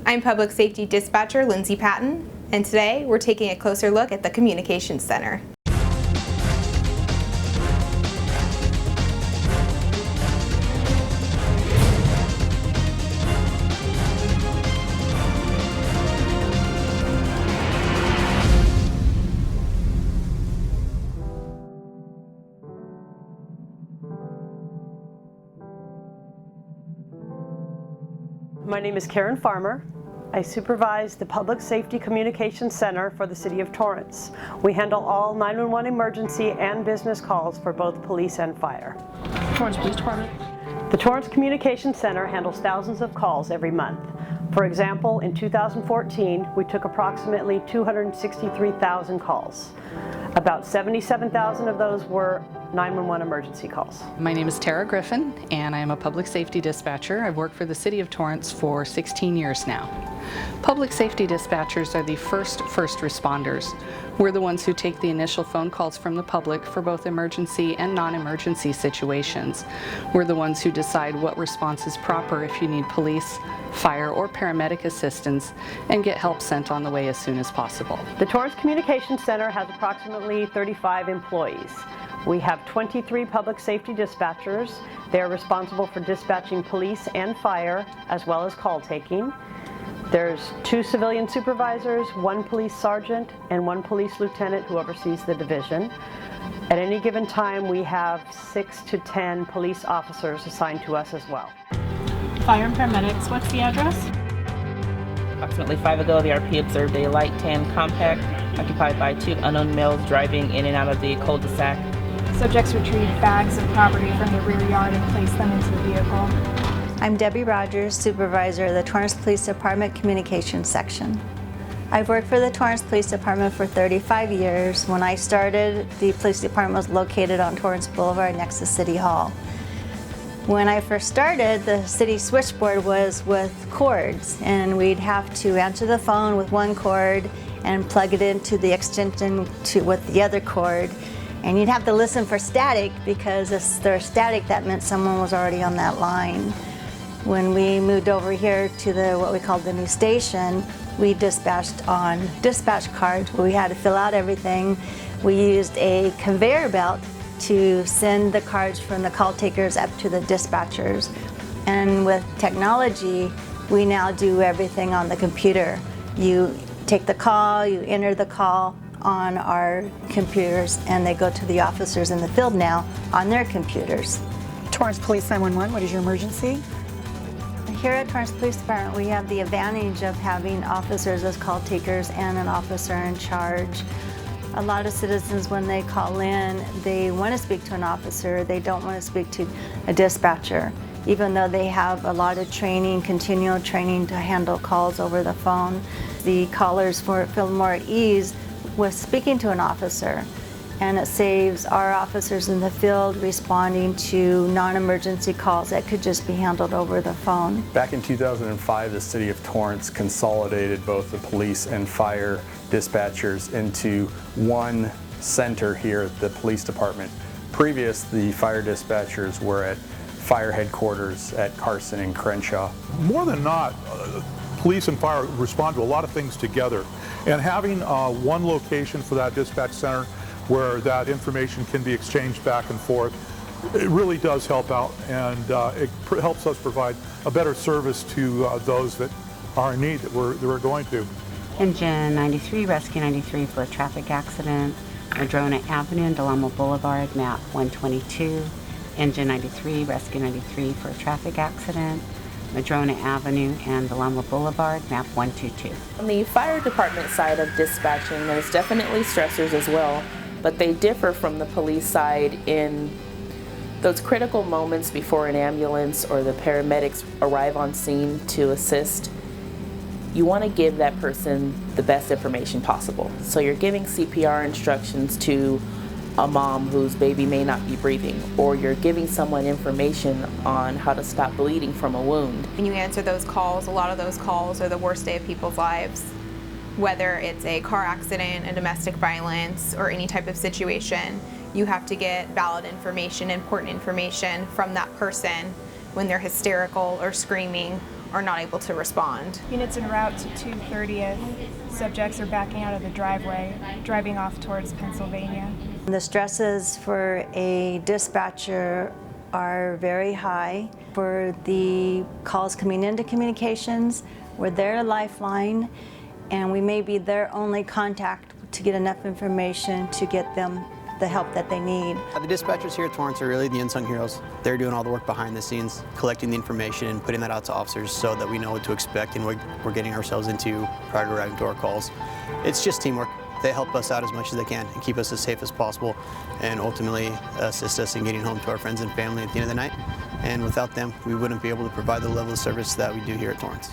I'm Public Safety Dispatcher Lindsay Patton, and today we're taking a closer look at the Communications Center. My name is Karen Farmer. I supervise the Public Safety Communications Center for the City of Torrance. We handle all 911 emergency and business calls for both police and fire. Torrance Police Department. The Torrance Communications Center handles thousands of calls every month. For example, in 2014, we took approximately 263,000 calls. About 77,000 of those were 911 emergency calls. My name is Tara Griffin, and I am a public safety dispatcher. I've worked for the City of Torrance for 16 years now. Public safety dispatchers are the first responders. We're the ones who take the initial phone calls from the public for both emergency and non-emergency situations. We're the ones who decide what response is proper if you need police, fire, or paramedic assistance, and get help sent on the way as soon as possible. The Torrance Communications Center has approximately 35 employees. We have 23 public safety dispatchers. They are responsible for dispatching police and fire, as well as call taking. There's 2 civilian supervisors, 1 police sergeant, and 1 police lieutenant who oversees the division. At any given time, we have 6 to 10 police officers assigned to us as well. Fire and paramedics, what's the address? Approximately 5 ago, the RP observed a light tan compact occupied by 2 unknown males driving in and out of the cul-de-sac. Subjects retrieved bags of property from the rear yard and placed them into the vehicle. I'm Debbie Rogers, supervisor of the Torrance Police Department Communications Section. I've worked for the Torrance Police Department for 35 years. When I started, the police department was located on Torrance Boulevard next to City Hall. When I first started, the city switchboard was with cords, and we'd have to answer the phone with one cord and plug it into the extension with the other cord. And you'd have to listen for static, because if there's static, that meant someone was already on that line. When we moved over here to what we called the new station, we dispatched on dispatch cards where we had to fill out everything. We used a conveyor belt to send the cards from the call takers up to the dispatchers. And with technology, we now do everything on the computer. You take the call, you enter the call on our computers, and they go to the officers in the field now on their computers. Torrance Police 911, what is your emergency? Here at Torrance Police Department, we have the advantage of having officers as call takers and an officer in charge. A lot of citizens, when they call in, they want to speak to an officer. They don't want to speak to a dispatcher, even though they have a lot of training, continual training to handle calls over the phone. The callers feel more at ease with speaking to an officer, and it saves our officers in the field responding to non-emergency calls that could just be handled over the phone. Back in 2005, the City of Torrance consolidated both the police and fire dispatchers into one center here at the police department. Previous, the fire dispatchers were at fire headquarters at Carson and Crenshaw. More than not, police and fire respond to a lot of things together, and having one location for that dispatch center where that information can be exchanged back and forth, it really does help out, and it helps us provide a better service to those that are in need that we're going to. Engine 93, Rescue 93 for a traffic accident. Madrona Avenue and Delamo Boulevard, map 122. Engine 93, Rescue 93 for a traffic accident. Madrona Avenue and Delamo Boulevard, map 122. On the fire department side of dispatching, there's definitely stressors as well, but they differ from the police side in those critical moments before an ambulance or the paramedics arrive on scene to assist. You want to give that person the best information possible. So you're giving CPR instructions to a mom whose baby may not be breathing, or you're giving someone information on how to stop bleeding from a wound. When you answer those calls, a lot of those calls are the worst day of people's lives. Whether it's a car accident, a domestic violence, or any type of situation, you have to get valid information, important information from that person when they're hysterical or screaming are not able to respond. Units en route to 230th, subjects are backing out of the driveway, driving off towards Pennsylvania. The stresses for a dispatcher are very high. For the calls coming into communications, we're their lifeline, and we may be their only contact to get enough information to get them the help that they need. The dispatchers here at Torrance are really the unsung heroes. They're doing all the work behind the scenes, collecting the information and putting that out to officers so that we know what to expect and what we're getting ourselves into prior to arriving to our calls. It's just teamwork. They help us out as much as they can and keep us as safe as possible and ultimately assist us in getting home to our friends and family at the end of the night. And without them, we wouldn't be able to provide the level of service that we do here at Torrance.